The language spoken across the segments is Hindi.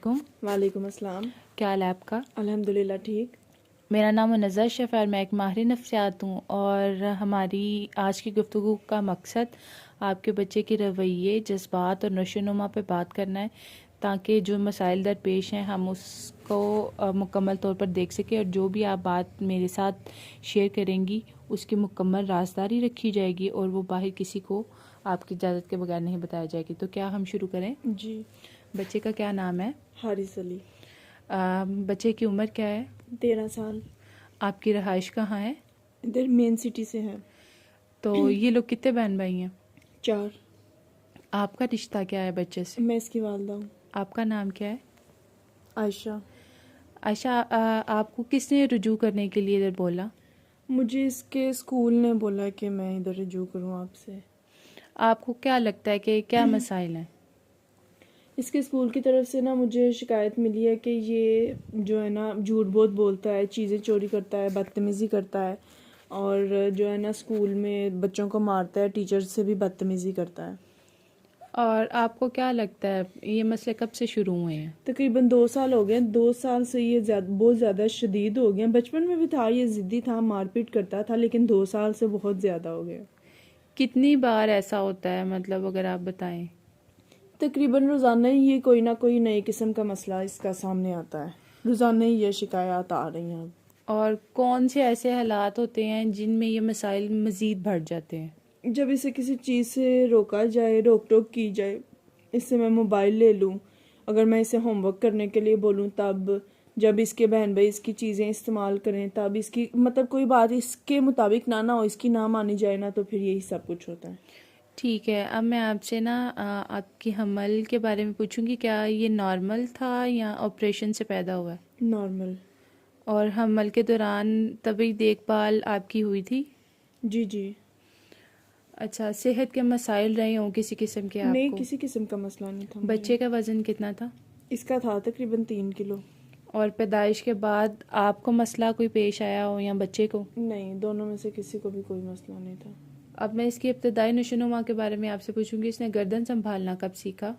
अस्सलामुअलैकुम। वालेकुम अस्सलाम। क्या हाल है आपका? अल्हम्दुलिल्लाह ठीक। मेरा नाम मुनज़्ज़र शफ़ और मैं एक माहिर नफ्सियात हूँ और हमारी आज की गुफ्तगू का मकसद आपके बच्चे के रवैये, जज्बात और नशोनुमा पे बात करना है ताकि जो मसाइल दरपेश हैं हम उसको मुकम्मल तौर पर देख सकें और जो भी आप बात मेरे साथ शेयर करेंगी उसकी मुकम्मल राज़दारी रखी जाएगी और वो बाहर किसी को आपकी इजाज़त के बगैर नहीं बताया जाएगी। तो क्या हम शुरू करें? जी। बच्चे का क्या नाम है? हारिस अली। बच्चे की उम्र क्या है? 13 साल। आपकी रहाइश कहाँ है? इधर मेन सिटी से है। तो ये लोग कितने बहन भाई हैं? 4। आपका रिश्ता क्या है बच्चे से? मैं इसकी वालदा हूँ। आपका नाम क्या है? आयशा। आयशा, आपको किसने रुजू करने के लिए इधर बोला? मुझे इसके स्कूल ने बोला कि मैं इधर रजू करूँ आपसे। आपको क्या लगता है कि क्या मसाइल हैं? इसके स्कूल की तरफ से ना मुझे शिकायत मिली है कि ये जो है ना झूठ बहुत बोलता है, चीज़ें चोरी करता है, बदतमीज़ी करता है और जो है ना स्कूल में बच्चों को मारता है, टीचर से भी बदतमीज़ी करता है। और आपको क्या लगता है ये मसले कब से शुरू हुए हैं? तकरीबन 2 साल हो गए। 2 साल से ये बहुत ज़्यादा शदीद हो गए। बचपन में भी था, ये ज़िद्दी था, मारपीट करता था, लेकिन 2 साल से बहुत ज़्यादा हो गया। कितनी बार ऐसा होता है, मतलब अगर आप बताएं? तकरीबन रोज़ाना ही ये कोई ना कोई नई किस्म का मसला इसका सामने आता है। रोज़ाना ही ये शिकायत आ रही हैं। और कौन से ऐसे हालात होते हैं जिनमें ये मसाइल मज़ीद बढ़ जाते हैं? जब इसे किसी चीज़ से रोका जाए, रोक टोक की जाए, इससे मैं मोबाइल ले लूँ, अगर मैं इसे होमवर्क करने के लिए बोलूँ तब, जब इसके बहन भाई इसकी चीज़ें इस्तेमाल करें तब, इसकी मतलब कोई बात इसके मुताबिक ना हो, इसकी ना मानी जाए ना, तो फिर यही सब कुछ होता है। ठीक है, अब मैं आपसे ना आपकी हमल के बारे में पूछूंगी। क्या ये नॉर्मल था या ऑपरेशन से पैदा हुआ है? नॉर्मल। और हमल के दौरान तभी देखभाल आपकी हुई थी? जी जी। अच्छा, सेहत के मसाइल रहे हों किसी किस्म के नहीं, आपको? किसी किस्म का मसला नहीं था मुझे। बच्चे का वज़न कितना था? इसका था तकरीबन 3 किलो। और पैदाइश के बाद आपको मसला कोई पेश आया हो या बच्चे को? नहीं, दोनों में से किसी को भी कोई मसला नहीं था। अब मैं इसकी इब्तदाई नशोनुमा के बारे में आपसे पूछूंगी। इसने गर्दन संभालना कब सीखा?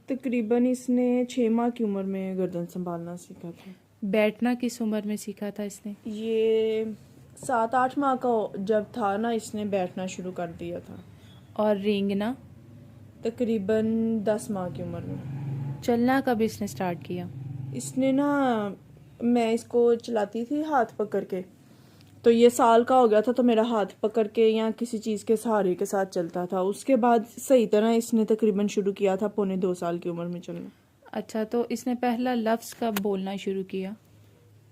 तकरीबन इसने 6 माह की उम्र में गर्दन संभालना सीखा था। बैठना किस उम्र में सीखा था इसने? ये 7-8 माह का जब था ना, इसने बैठना शुरू कर दिया था। और रेंगना? तकरीबन 10 माह की उम्र में। चलना कब इसने स्टार्ट किया? इसने ना, मैं इसको चलाती थी हाथ पकड़ के, तो ये साल का हो गया था, तो मेरा हाथ पकड़ के या किसी चीज़ के सहारे के साथ चलता था। उसके बाद सही तरह इसने तकरीबन शुरू किया था 1.25 साल की उम्र में चलना। अच्छा, तो इसने पहला लफ्ज़ कब बोलना शुरू किया?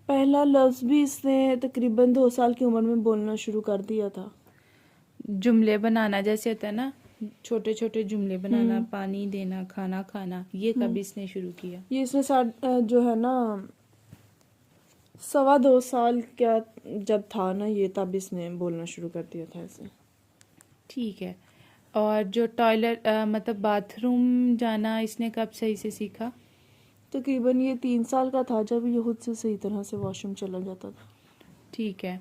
पहला लफ्ज़ भी इसने तकरीबन 2 साल की उम्र में बोलना शुरू कर दिया था। जुमले बनाना जैसे होता है ना, छोटे छोटे जुमले बनाना, पानी देना, खाना खाना, ये कब इसने शुरू किया? ये इसने जो है ना 2.25 साल क्या जब था ना ये, तब इसने बोलना शुरू कर दिया था ऐसे। ठीक है। और जो टॉयलेट मतलब बाथरूम जाना इसने कब सही से सीखा? तकरीबन ये 3 साल का था जब ये खुद से सही तरह से वॉशरूम चला जाता था। ठीक है।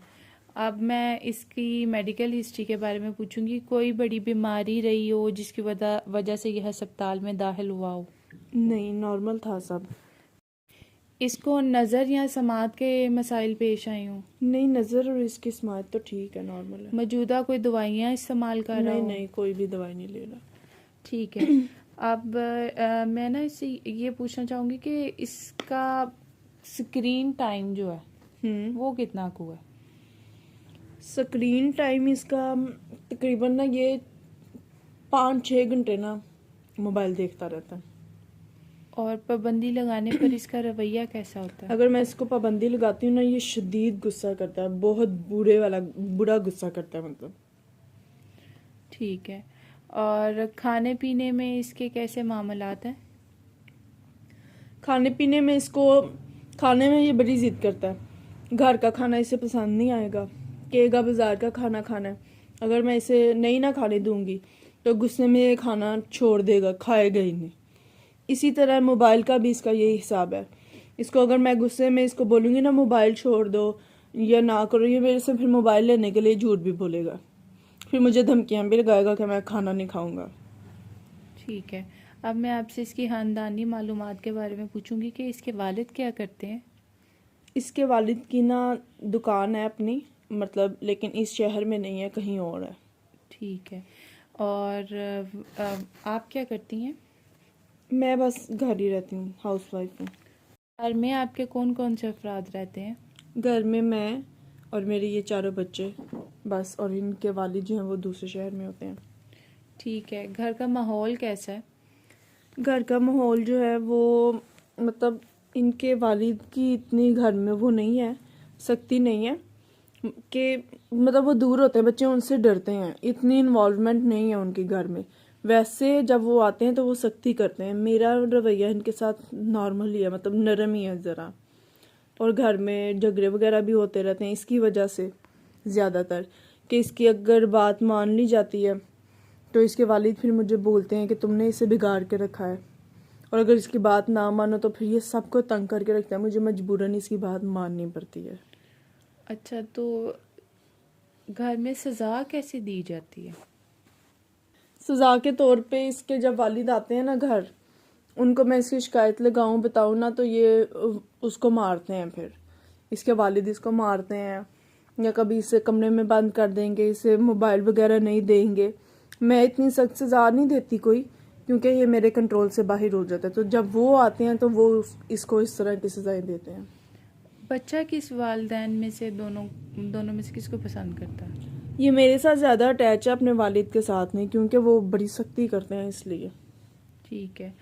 अब मैं इसकी मेडिकल हिस्ट्री के बारे में पूछूंगी। कोई बड़ी बीमारी रही हो जिसकी वजह से यह अस्पताल में दाखिल हुआ हो? नहीं, नॉर्मल था सब। इसको नज़र या समात के मसाइल पेश आए हों? नहीं, नज़र और इसकी स्मार्ट तो ठीक है, नॉर्मल है। मौजूदा कोई दवाइयाँ इस्तेमाल कर रहा नहीं हो? नहीं, कोई भी दवाई नहीं ले रहा। ठीक है। अब मैं ना इससे ये पूछना चाहूँगी कि इसका स्क्रीन टाइम जो है वो कितना को है? स्क्रीन टाइम इसका तकरीबन ना ये 5-6 घंटे ना मोबाइल देखता रहता है। और पाबंदी लगाने पर इसका रवैया कैसा होता है? अगर मैं इसको पाबंदी लगाती हूँ ना, ये शदीद गुस्सा करता है, बहुत बुरा गुस्सा करता है मतलब। ठीक है। और खाने पीने में इसके कैसे मामलात हैं? खाने पीने में इसको, खाने में ये बड़ी जिद करता है। घर का खाना इसे पसंद नहीं आएगा, कहेगा बाजार का खाना खाना है। अगर मैं इसे नहीं ना खाने दूंगी तो गुस्से में ये खाना छोड़ देगा, खाएगा ही नहीं। इसी तरह मोबाइल का भी इसका यही हिसाब है। इसको अगर मैं गुस्से में इसको बोलूँगी ना मोबाइल छोड़ दो या ना करो, ये मेरे से फिर मोबाइल लेने के लिए झूठ भी बोलेगा, फिर मुझे धमकियाँ भी लगाएगा कि मैं खाना नहीं खाऊंगा। ठीक है। अब मैं आपसे इसकी ख़ानदानी मालूमात के बारे में पूछूंगी कि इसके वालिद क्या करते हैं। इसके वालिद की ना दुकान है अपनी, मतलब लेकिन इस शहर में नहीं है, कहीं और है। ठीक है। और आप क्या करती हैं? मैं बस घर ही रहती हूँ, हाउस वाइफ हूँ। घर में आपके कौन कौन से अफराद रहते हैं? घर में मैं और मेरे ये चारों बच्चे बस, और इनके वालिद जो हैं वो दूसरे शहर में होते हैं। ठीक है। घर का माहौल कैसा है? घर का माहौल जो है वो, मतलब इनके वालिद की इतनी घर में वो नहीं है, सख्ती नहीं है कि, मतलब वो दूर होते हैं बच्चे, उनसे डरते हैं, इतनी इन्वॉल्वमेंट नहीं है उनके घर में। वैसे जब वो आते हैं तो वो सख्ती करते हैं। मेरा रवैया इनके साथ नॉर्मल ही है, मतलब नरम ही है ज़रा। और घर में झगड़े वगैरह भी होते रहते हैं इसकी वजह से ज़्यादातर, कि इसकी अगर बात मान ली जाती है तो इसके वालिद फिर मुझे बोलते हैं कि तुमने इसे बिगाड़ के रखा है, और अगर इसकी बात ना मानो तो फिर ये सबको तंग करके रखता है, मुझे मजबूरन इसकी बात माननी पड़ती है। अच्छा, तो घर में सज़ा कैसे दी जाती है? सजा के तौर पे इसके जब वालिद आते हैं ना घर, उनको मैं इसकी शिकायत लगाऊं बताऊं ना तो ये उसको मारते हैं। फिर इसके वालिद इसको मारते हैं, या कभी इसे कमरे में बंद कर देंगे, इसे मोबाइल वगैरह नहीं देंगे। मैं इतनी सख्त सजा नहीं देती कोई, क्योंकि ये मेरे कंट्रोल से बाहर हो जाता है। तो जब वो आते हैं तो वो इसको इस तरह की सजाएं देते हैं। बच्चा किस वालदैन में से दोनों दोनों में से किसको पसंद करता है? ये मेरे साथ ज़्यादा अटैच है अपने वालिद के साथ नहीं, क्योंकि वो बड़ी सख्ती करते हैं इसलिए। ठीक है।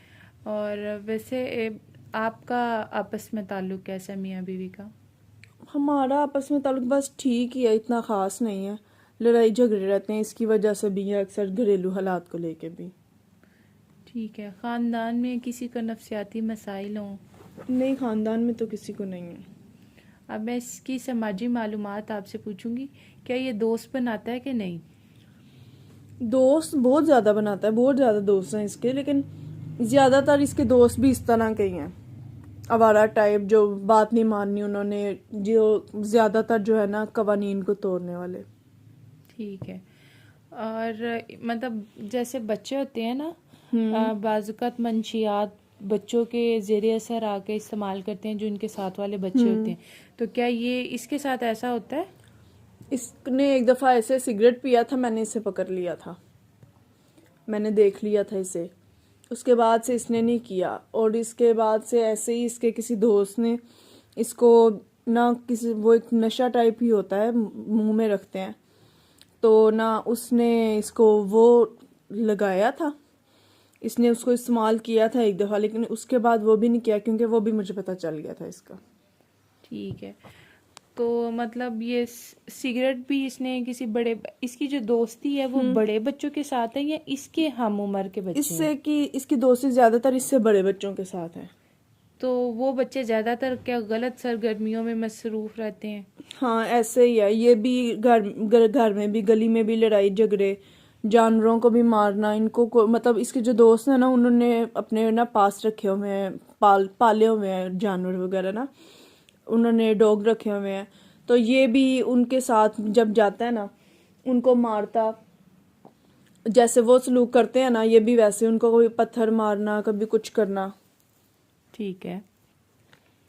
और वैसे आपका आपस में ताल्लुक़ कैसा है मियाँ बीवी का? हमारा आपस में ताल्लुक बस ठीक ही है, इतना ख़ास नहीं है। लड़ाई झगड़े रहते हैं इसकी वजह से भी, या अक्सर घरेलू हालात को लेके भी। ठीक है। ख़ानदान में किसी को नफसियाती मसाइल हों? नहीं, ख़ानदान में तो किसी को नहीं है। अब मैं इसकी समाजी मालूमात आपसे पूछूंगी, क्या ये दोस्त बनाता है कि नहीं? दोस्त बहुत ज़्यादा बनाता है, बहुत ज़्यादा दोस्त हैं इसके, लेकिन ज़्यादातर इसके दोस्त भी इस तरह के ही हैं, आवारा टाइप, जो बात नहीं माननी उन्होंने, जो ज़्यादातर जो है ना कवानीन को तोड़ने वाले। ठीक है। और मतलब जैसे बच्चे होते हैं ना, हम्म। बाज़ुकात मंशियात बच्चों के ज़ेरे असर आके इस्तेमाल करते हैं जो इनके साथ वाले बच्चे होते हैं, तो क्या ये इसके साथ ऐसा होता है? इसने एक दफ़ा ऐसे सिगरेट पिया था, मैंने इसे पकड़ लिया था, मैंने देख लिया था इसे। उसके बाद से इसने नहीं किया, और इसके बाद से ऐसे ही इसके किसी दोस्त ने इसको ना, किसी वो एक नशा टाइप ही होता है, मुंह में रखते हैं, तो ना उसने इसको वो लगाया था, इसने उसको इस्तेमाल किया था एक दफ़ा, लेकिन उसके बाद वो भी नहीं किया, क्योंकि वो भी मुझे पता चल गया था इसका। ठीक है। तो मतलब ये सिगरेट भी इसने किसी बड़े, इसकी जो दोस्ती है वो बड़े बच्चों के साथ है या इसके हम उम्र के बच्चे हैं? इससे कि इसकी दोस्ती ज़्यादातर इससे बड़े बच्चों के साथ है। तो वो बच्चे ज़्यादातर क्या गलत सरगर्मियों में मसरूफ़ रहते हैं? हाँ, ऐसे ही है। ये भी घर में भी, गली में भी लड़ाई झगड़े, जानवरों को भी मारना, इनको मतलब इसके जो दोस्त हैं ना, उन्होंने अपने ना पास रखे हुए हैं, पाले हुए हैं जानवर वगैरह ना, उन्होंने डॉग रखे हुए हैं, तो ये भी उनके साथ जब जाता है ना, उनको मारता, जैसे वो सलूक करते हैं ना, ये भी वैसे उनको कोई पत्थर मारना, कभी कुछ करना। ठीक है।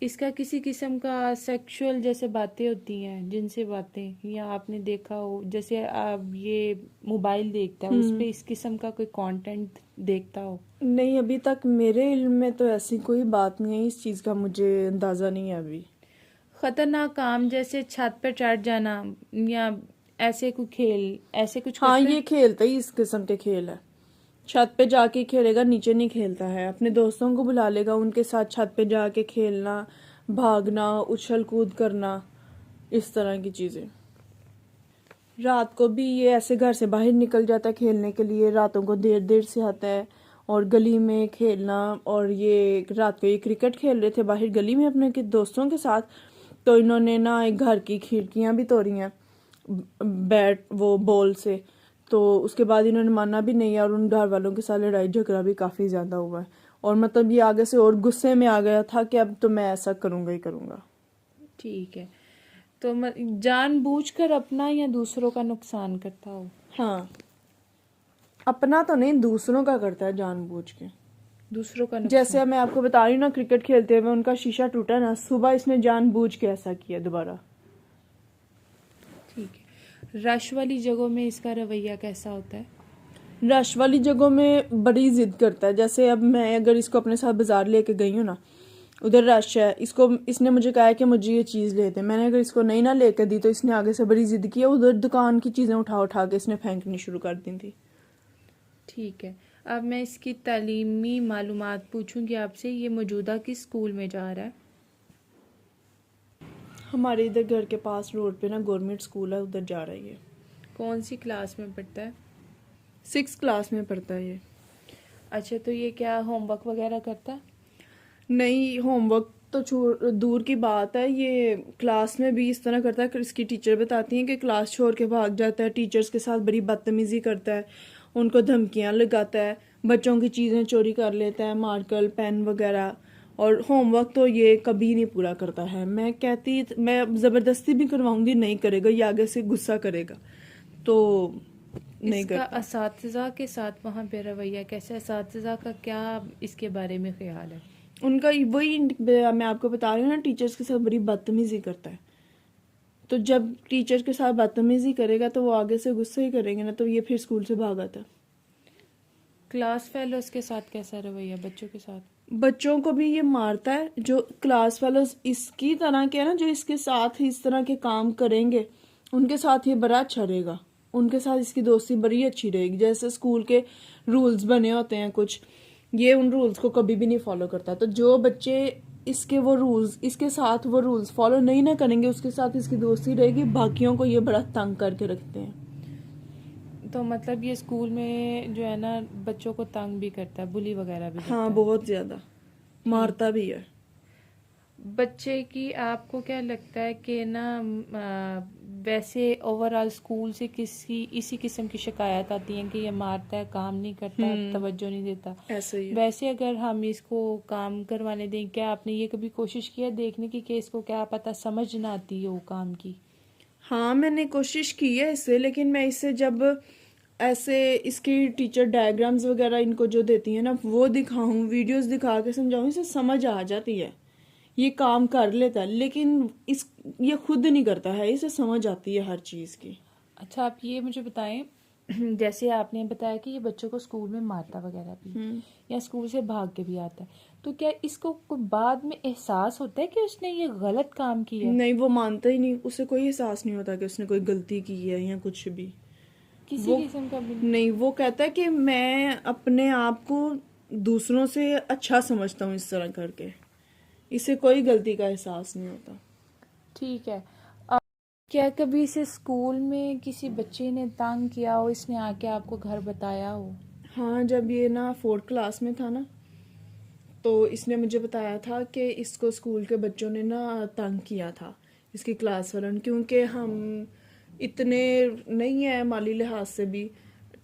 इसका किसी किस्म का सेक्सुअल जैसे बातें होती हैं, जिनसे बातें, या आपने देखा हो जैसे आप ये मोबाइल देखता है उस पे इस किस्म का कोई कंटेंट देखता हो? नहीं, अभी तक मेरे इल्म में तो ऐसी कोई बात नहीं है, इस चीज़ का मुझे अंदाज़ा नहीं है अभी। खतरनाक काम जैसे छत पे चढ़ जाना या ऐसे कोई खेल, ऐसे कुछ हाँ, करता ये है? खेलता ही इस किस्म के खेल है। छत पे जाके खेलेगा, नीचे नहीं खेलता है। अपने दोस्तों को बुला लेगा, उनके साथ छत पे जाके खेलना, भागना, उछल कूद करना, इस तरह की चीज़ें। रात को भी ये ऐसे घर से बाहर निकल जाता है खेलने के लिए, रातों को देर देर से आता है, और गली में खेलना। और ये रात को ये क्रिकेट खेल रहे थे बाहर गली में अपने के दोस्तों के साथ, तो इन्होंने ना एक घर की खिड़कियां भी तोड़ी हैं बैट वो बॉल से। तो उसके बाद इन्होंने माना भी नहीं है, और उन घर वालों के साथ लड़ाई झगड़ा भी काफ़ी ज़्यादा हुआ है, और मतलब ये आगे से और गुस्से में आ गया था कि अब तो मैं ऐसा करूँगा ही करूँगा। ठीक है। तो जानबूझकर अपना या दूसरों का नुकसान करता हो? हाँ, अपना तो नहीं, दूसरों का करता है जानबूझ के। दूसरों का जैसे नुकसान। मैं आपको बता रही हूँ ना, क्रिकेट खेलते हुए उनका शीशा टूटा ना, सुबह इसने जानबूझ के ऐसा किया दोबारा। ठीक है, रश वाली जगहों में इसका रवैया कैसा होता है? रश वाली जगहों में बड़ी जिद करता है। जैसे अब मैं अगर इसको अपने साथ बाजार लेके गई हूँ ना, उधर रश है, इसने मुझे कहा है कि मुझे ये चीज़ ले दे। मैंने अगर इसको नहीं ना लेकर दी तो इसने आगे से बड़ी जिद की, उधर दुकान की चीज़ें उठा उठा के इसने फेंकनी शुरू कर दी थी। ठीक है, अब मैं इसकी तालीमी मालूमात पूछूंगी आपसे। ये मौजूदा किस स्कूल में जा रहा है? हमारे इधर घर के पास रोड पे ना गवर्नमेंट स्कूल है, उधर जा रही है। कौन सी क्लास में पढ़ता है? 6th क्लास में पढ़ता है ये। अच्छा, तो ये क्या होमवर्क वगैरह करता है? नहीं, होमवर्क तो दूर की बात है, ये क्लास में भी इस तरह करता है कि इसकी टीचर बताती हैं कि क्लास छोड़ के भाग जाता है, टीचर्स के साथ बड़ी बदतमीजी करता है, उनको धमकियां लगाता है, बच्चों की चीज़ें चोरी कर लेता है, मार्कर पेन वगैरह। और होमवर्क तो ये कभी नहीं पूरा करता है। मैं ज़बरदस्ती भी करवाऊंगी, नहीं करेगा, ये आगे से गुस्सा करेगा तो नहीं इसका करता। असातिज़ा के साथ वहाँ पे रवैया कैसा है? असातिज़ा का क्या इसके बारे में ख्याल है? उनका वही मैं आपको बता रही हूँ ना, टीचर्स के साथ बड़ी बदतमीजी करता है। तो जब टीचर के साथ बदतमीजी करेगा तो वो आगे से गुस्सा ही करेंगे ना, तो ये फिर स्कूल से भागा था। क्लास फेलोज के साथ कैसा रवैया, बच्चों के साथ? बच्चों को भी ये मारता है। जो क्लास फेलोज इसकी तरह के है ना, जो इसके साथ इस तरह के काम करेंगे, उनके साथ ये बड़ा अच्छा रहेगा, उनके साथ इसकी दोस्ती बड़ी अच्छी रहेगी। जैसे स्कूल के रूल्स बने होते हैं कुछ, ये उन रूल्स को कभी भी नहीं फॉलो करता। तो जो बच्चे इसके साथ वो रूल्स फॉलो नहीं ना करेंगे, उसके साथ इसकी दोस्ती रहेगी। बाकियों को ये बड़ा तंग करके रखते हैं। तो मतलब ये स्कूल में जो है ना, बच्चों को तंग भी करता है, बुली वगैरह भी करता हाँ, है? बहुत ज्यादा मारता भी है। बच्चे की आपको क्या लगता है कि ना वैसे ओवरऑल स्कूल से किसी इसी किस्म की शिकायत आती हैं कि ये मारता है, काम नहीं करता, तवज्जो नहीं देता। ऐसे ही है। वैसे अगर हम इसको काम करवाने दें, क्या आपने ये कभी कोशिश किया देखने की कि इसको क्या पता समझ ना आती हो काम की? हाँ, मैंने कोशिश की है इससे, लेकिन मैं इससे जब ऐसे इसकी टीचर डायग्राम्स वगैरह इनको जो देती है ना, वो दिखाऊं, वीडियोस दिखा के समझाऊं, इसे समझ आ जाती है, ये काम कर लेता है। लेकिन ये खुद नहीं करता है, इसे समझ आती है हर चीज़ की। अच्छा, आप ये मुझे बताएं जैसे आपने बताया कि ये बच्चों को स्कूल में मारता वगैरह भी या स्कूल से भाग के भी आता है, तो क्या इसको बाद में एहसास होता है कि उसने ये गलत काम किया है? नहीं, वो मानता ही नहीं, उसे कोई एहसास नहीं होता कि उसने कोई गलती की है या कुछ भी। किसी वो किस्म का भी? नहीं, वो कहता है कि मैं अपने आप को दूसरों से अच्छा समझता हूँ इस तरह करके। इसे कोई गलती का एहसास नहीं होता। ठीक है। क्या कभी इसे स्कूल में किसी बच्चे ने तंग किया हो, इसने आके आपको घर बताया हो? हाँ, जब ये ना 4th क्लास में था ना, तो इसने मुझे बताया था कि इसको स्कूल के बच्चों ने ना तंग किया था, इसकी क्लास वालों ने, क्योंकि हम इतने नहीं है माली लिहाज से भी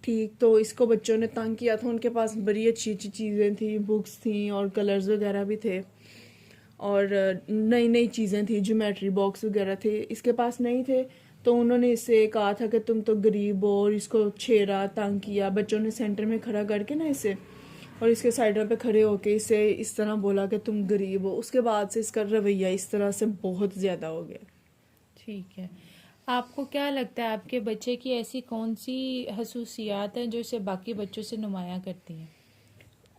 ठीक। तो इसको बच्चों ने तंग किया था, उनके पास बड़ी अच्छी अच्छी चीज़ें थी, बुक्स थी और कलर्स वगैरह भी थे, और नई नई चीज़ें थी, ज्योमेट्री बॉक्स वगैरह थे, इसके पास नहीं थे। तो उन्होंने इससे कहा था कि तुम तो गरीब हो, और इसको छेड़ा, तंग किया। बच्चों ने सेंटर में खड़ा करके ना इसे, और इसके साइडर पे खड़े होके इसे इस तरह बोला कि तुम गरीब हो। उसके बाद से इसका रवैया इस तरह से बहुत ज़्यादा हो गया। ठीक है, आपको क्या लगता है आपके बच्चे की ऐसी कौन सी खसूसियात हैं जो इसे बाकी बच्चों से नुमायां करती हैं?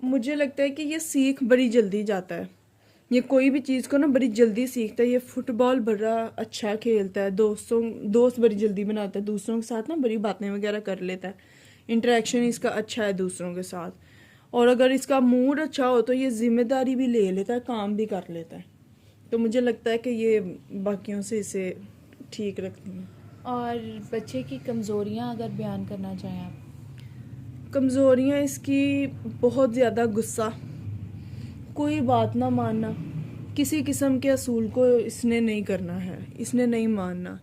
मुझे लगता है कि ये सीख बड़ी जल्दी जाता है, ये कोई भी चीज़ को ना बड़ी जल्दी सीखता है। ये फुटबॉल बड़ा अच्छा खेलता है, दोस्त बड़ी जल्दी बनाता है, दूसरों के साथ ना बड़ी बातें वगैरह कर लेता है, इंटरेक्शन इसका अच्छा है दूसरों के साथ। और अगर इसका मूड अच्छा हो तो ये जिम्मेदारी भी ले लेता है, काम भी कर लेता है। तो मुझे लगता है कि ये बाकियों से इसे ठीक रखती हैं। और बच्चे की कमज़ोरियां अगर बयान करना चाहें आप? कमज़ोरियाँ इसकी बहुत ज़्यादा गुस्सा, कोई बात ना मानना, किसी किस्म के असूल को इसने नहीं करना है, इसने नहीं मानना,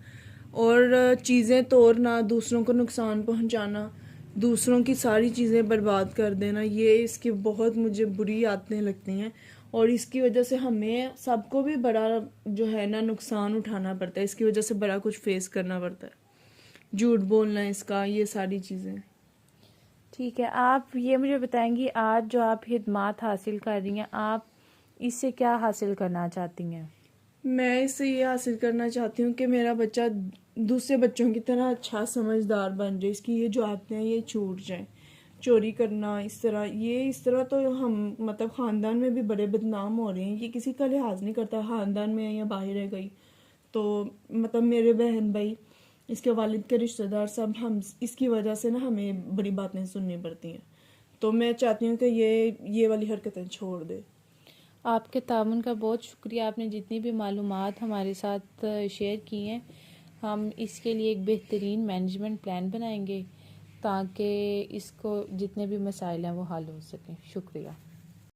और चीज़ें तोड़ना, दूसरों को नुकसान पहुंचाना, दूसरों की सारी चीज़ें बर्बाद कर देना, ये इसकी बहुत मुझे बुरी आदतें लगती हैं। और इसकी वजह से हमें सबको भी बड़ा जो है ना नुकसान उठाना पड़ता है, इसकी वजह से बड़ा कुछ फेस करना पड़ता है, झूठ बोलना इसका, ये सारी चीज़ें। ठीक है, आप ये मुझे बताएंगी आज जो आप खिदमात हासिल कर रही हैं, आप इससे क्या हासिल करना चाहती हैं? मैं इससे ये हासिल करना चाहती हूँ कि मेरा बच्चा दूसरे बच्चों की तरह अच्छा समझदार बन जाए, इसकी ये जो आदतें हैं ये छूट जाएं। चोरी करना इस तरह तो हम मतलब ख़ानदान में भी बड़े बदनाम हो रहे हैं। ये किसी का लिहाज नहीं करता, ख़ानदान में है या बाहर है गई। तो मतलब मेरे बहन भाई, इसके वालिद के रिश्तेदार सब, हम इसकी वजह से ना हमें बड़ी बातें सुननी पड़ती हैं। तो मैं चाहती हूँ कि ये वाली हरकतें छोड़ दे। आपके ताउन का बहुत शुक्रिया, आपने जितनी भी मालूमात हमारे साथ शेयर की हैं। हम इसके लिए एक बेहतरीन मैनेजमेंट प्लान बनाएंगे ताकि इसको जितने भी मसाइल हैं वो हल हो सकें। शुक्रिया।